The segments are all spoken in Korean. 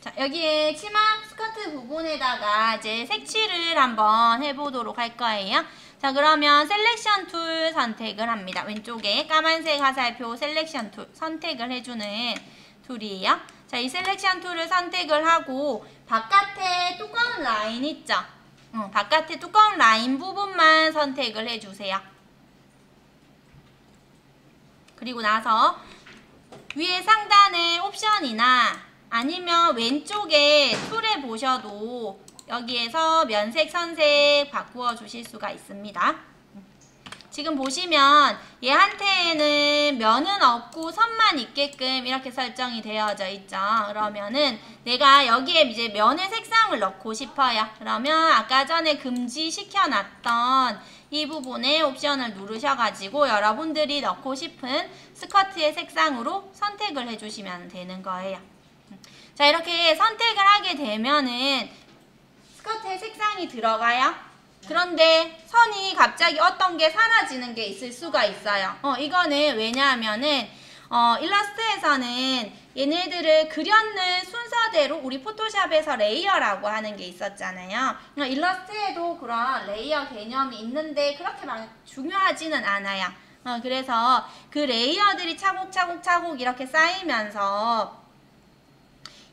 자, 여기에 치마 스커트 부분에다가 이제 색칠을 한번 해보도록 할 거예요. 자, 그러면 셀렉션 툴 선택을 합니다. 왼쪽에 까만색 화살표 셀렉션 툴 선택을 해주는 툴이에요. 자, 이 셀렉션 툴을 선택을 하고 바깥에 두꺼운 라인 있죠? 바깥에 두꺼운 라인 부분만 선택을 해주세요. 그리고 나서 위에 상단에 옵션이나 아니면 왼쪽에 툴에 보셔도 여기에서 면색, 선색 바꾸어 주실 수가 있습니다. 지금 보시면 얘한테는 면은 없고 선만 있게끔 이렇게 설정이 되어져 있죠. 그러면은 내가 여기에 이제 면의 색상을 넣고 싶어요. 그러면 아까 전에 금지시켜놨던 이 부분에 옵션을 누르셔가지고 여러분들이 넣고 싶은 스커트의 색상으로 선택을 해주시면 되는 거예요. 자, 이렇게 선택을 하게 되면은 스커트의 색상이 들어가요. 그런데 선이 갑자기 어떤 게 사라지는 게 있을 수가 있어요. 이거는 왜냐하면은 일러스트에서는 얘네들을 그렸는 순서대로 우리 포토샵에서 레이어라고 하는 게 있었잖아요. 일러스트에도 그런 레이어 개념이 있는데 그렇게 막 중요하지는 않아요. 그래서 그 레이어들이 차곡차곡 이렇게 쌓이면서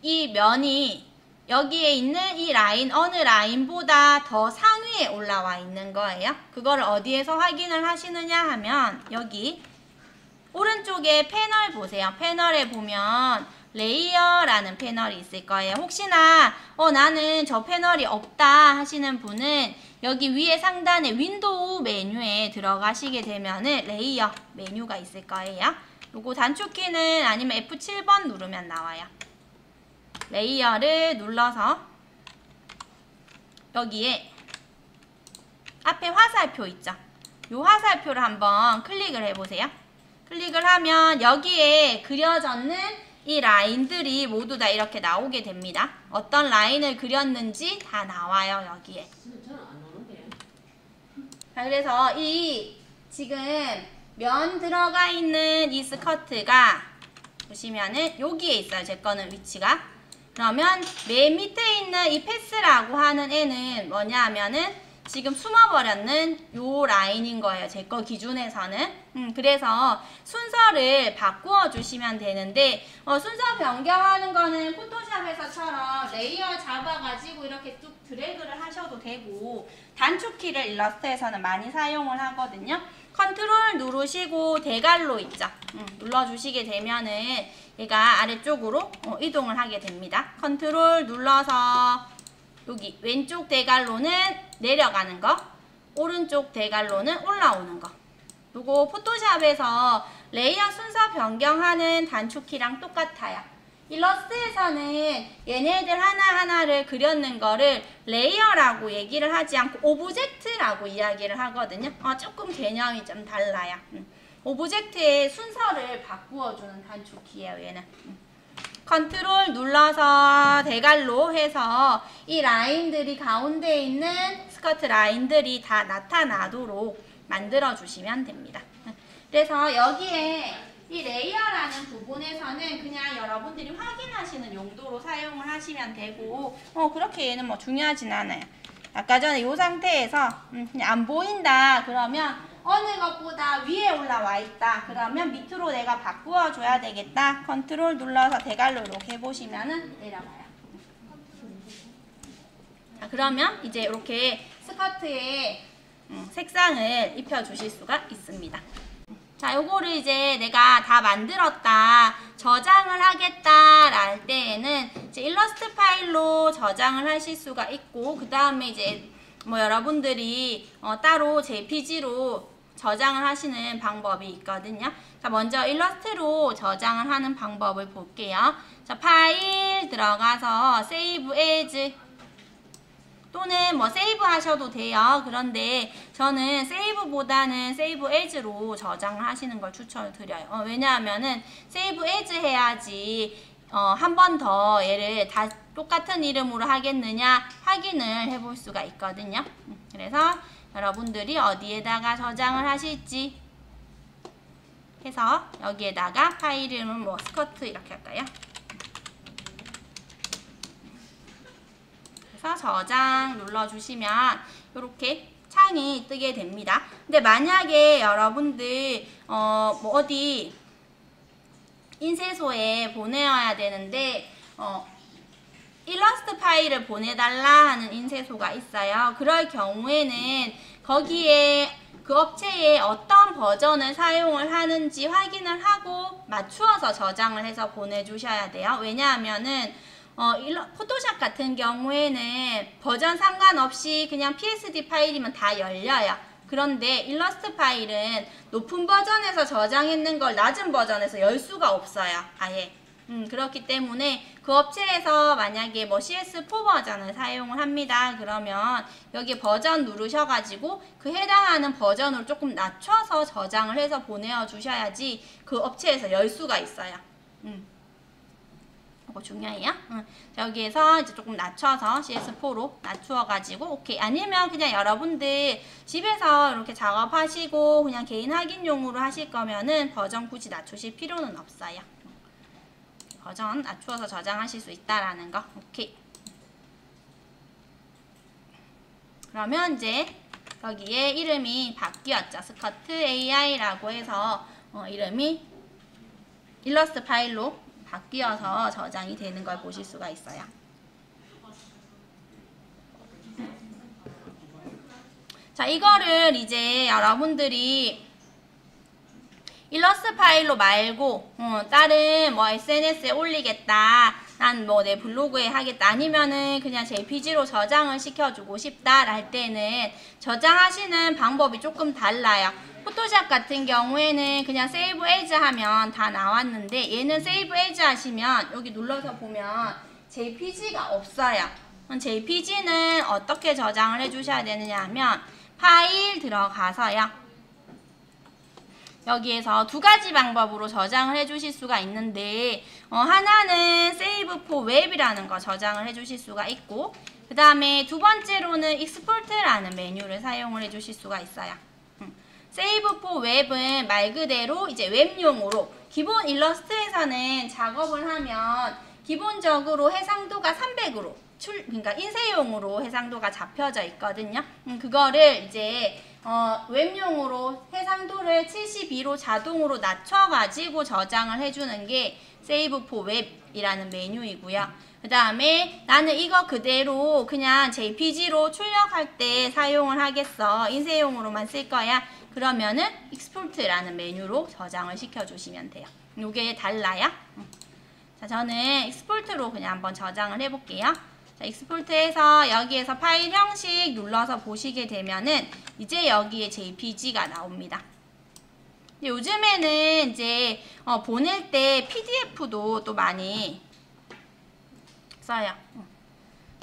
이 면이 여기에 있는 이 라인 어느 라인보다 더 상위에 올라와 있는 거예요. 그거를 어디에서 확인을 하시느냐 하면 여기 오른쪽에 패널 보세요. 패널에 보면 레이어라는 패널이 있을 거예요. 혹시나 나는 저 패널이 없다 하시는 분은 여기 위에 상단에 윈도우 메뉴에 들어가시게 되면은 레이어 메뉴가 있을 거예요. 요거 단축키는 아니면 F7번 누르면 나와요. 레이어를 눌러서 여기에 앞에 화살표 있죠? 이 화살표를 한번 클릭을 해보세요. 클릭을 하면 여기에 그려졌는 이 라인들이 모두 다 이렇게 나오게 됩니다. 어떤 라인을 그렸는지 다 나와요, 여기에. 자, 그래서 이 지금 면 들어가 있는 이 스커트가 보시면은 여기에 있어요. 제 거는 위치가. 그러면 맨 밑에 있는 이 패스라고 하는 애는 뭐냐 하면은 지금 숨어버렸는 요 라인인 거예요. 제 거 기준에서는. 그래서 순서를 바꾸어 주시면 되는데 순서 변경하는 거는 포토샵에서처럼 레이어 잡아가지고 이렇게 쭉 드래그를 하셔도 되고 단축키를 일러스트에서는 많이 사용을 하거든요. 컨트롤 누르시고 대괄로 있죠. 눌러주시게 되면은 얘가 아래쪽으로 이동을 하게 됩니다. 컨트롤 눌러서 여기 왼쪽 대괄로는 내려가는 거, 오른쪽 대괄로는 올라오는 거. 요거 포토샵에서 레이어 순서 변경하는 단축키랑 똑같아요. 일러스트에서는 얘네들 하나하나를 그렸는 거를 레이어라고 얘기를 하지 않고 오브젝트라고 이야기를 하거든요. 조금 개념이 좀 달라요. 오브젝트의 순서를 바꾸어주는 단축키예요, 얘는. 컨트롤 눌러서 대괄로 해서 이 라인들이 가운데 있는 스커트 라인들이 다 나타나도록 만들어주시면 됩니다. 그래서 여기에 이 레이어라는 부분에서는 그냥 여러분들이 확인하시는 용도로 사용을 하시면 되고 그렇게 얘는 뭐 중요하진 않아요. 아까 전에 이 상태에서 그냥 안 보인다 그러면 어느 것보다 위에 올라와 있다 그러면 밑으로 내가 바꾸어 줘야 되겠다. 컨트롤 눌러서 대괄로 이렇게 해보시면은 내려가요. 자, 그러면 이제 이렇게 스커트에 색상을 입혀 주실 수가 있습니다. 자, 요거를 이제 내가 다 만들었다, 저장을 하겠다 랄 때에는 이제 일러스트 파일로 저장을 하실 수가 있고, 그 다음에 이제 뭐 여러분들이 따로 JPG로 저장을 하시는 방법이 있거든요. 자, 먼저 일러스트로 저장을 하는 방법을 볼게요. 자, 파일 들어가서 세이브 에즈 또는 뭐 세이브 하셔도 돼요. 그런데 저는 세이브보다는 세이브 에즈로 저장을 하시는 걸 추천을 드려요. 왜냐하면은 세이브 에즈 해야지 한 번 더 얘를 다 똑같은 이름으로 하겠느냐 확인을 해볼 수가 있거든요. 그래서 여러분들이 어디에다가 저장을 하실지 해서 여기에다가 파일 이름은 뭐 스커트 이렇게 할까요? 그래서 저장 눌러주시면 이렇게 창이 뜨게 됩니다. 근데 만약에 여러분들 뭐 어디 인쇄소에 보내야 되는데 일러스트 파일을 보내달라 하는 인쇄소가 있어요. 그럴 경우에는 거기에 그 업체에 어떤 버전을 사용을 하는지 확인을 하고 맞추어서 저장을 해서 보내주셔야 돼요. 왜냐하면은 포토샵 같은 경우에는 버전 상관없이 그냥 PSD 파일이면 다 열려요. 그런데 일러스트 파일은 높은 버전에서 저장했는 걸 낮은 버전에서 열 수가 없어요. 아예. 그렇기 때문에 그 업체에서 만약에 뭐 CS4 버전을 사용을 합니다. 그러면 여기 버전 누르셔가지고 그 해당하는 버전으로 조금 낮춰서 저장을 해서 보내어 주셔야지 그 업체에서 열 수가 있어요. 이거 중요해요. 여기에서 이제 조금 낮춰서 CS4로 낮추어가지고 오케이. 아니면 그냥 여러분들 집에서 이렇게 작업하시고 그냥 개인 확인용으로 하실 거면은 버전 굳이 낮추실 필요는 없어요. 버전 낮추어서 저장하실 수 있다라는 거. 오케이. 그러면 이제 여기에 이름이 바뀌었죠. 스커트 AI라고 해서 이름이 일러스트 파일로 바뀌어서 저장이 되는 걸 보실 수가 있어요. 자, 이거를 이제 여러분들이 일러스트 파일로 말고 다른 뭐 SNS에 올리겠다, 난 뭐 내 블로그에 하겠다, 아니면은 그냥 JPG로 저장을 시켜주고 싶다 할 때는 저장하시는 방법이 조금 달라요. 포토샵 같은 경우에는 그냥 세이브 에즈 하면 다 나왔는데 얘는 세이브 에즈 하시면 여기 눌러서 보면 JPG가 없어요. JPG는 어떻게 저장을 해주셔야 되느냐 하면 파일 들어가서요. 여기에서 두 가지 방법으로 저장을 해주실 수가 있는데 하나는 Save for Web이라는 거 저장을 해주실 수가 있고, 그 다음에 두 번째로는 Export라는 메뉴를 사용을 해주실 수가 있어요. Save for Web은 말 그대로 이제 웹용으로, 기본 일러스트에서는 작업을 하면 기본적으로 해상도가 300으로 그러니까 인쇄용으로 해상도가 잡혀져 있거든요. 그거를 이제 웹용으로 해상도를 72로 자동으로 낮춰가지고 저장을 해주는 게 Save for Web이라는 메뉴이고요. 그 다음에 나는 이거 그대로 그냥 JPG로 출력할 때 사용을 하겠어, 인쇄용으로만 쓸 거야, 그러면은 Export라는 메뉴로 저장을 시켜주시면 돼요. 요게 달라요. 자, 저는 Export로 그냥 한번 저장을 해볼게요. 자, 익스포트해서 여기에서 파일 형식 눌러서 보시게 되면은 이제 여기에 JPG가 나옵니다. 요즘에는 이제 보낼 때 PDF도 또 많이 써요.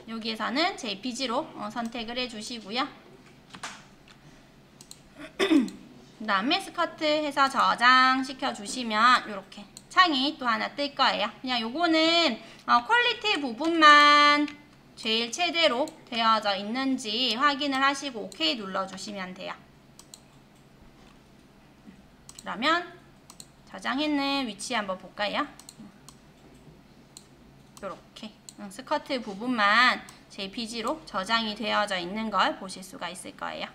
여기에서는 JPG로 선택을 해주시고요. 그 다음에 스커트 해서 저장시켜 주시면 이렇게 창이 또 하나 뜰 거예요. 그냥 요거는 퀄리티 부분만 제일 최대로 되어져 있는지 확인을 하시고 OK 눌러주시면 돼요. 그러면 저장했는 위치 한번 볼까요? 이렇게 스커트 부분만 JPG로 저장이 되어져 있는 걸 보실 수가 있을 거예요.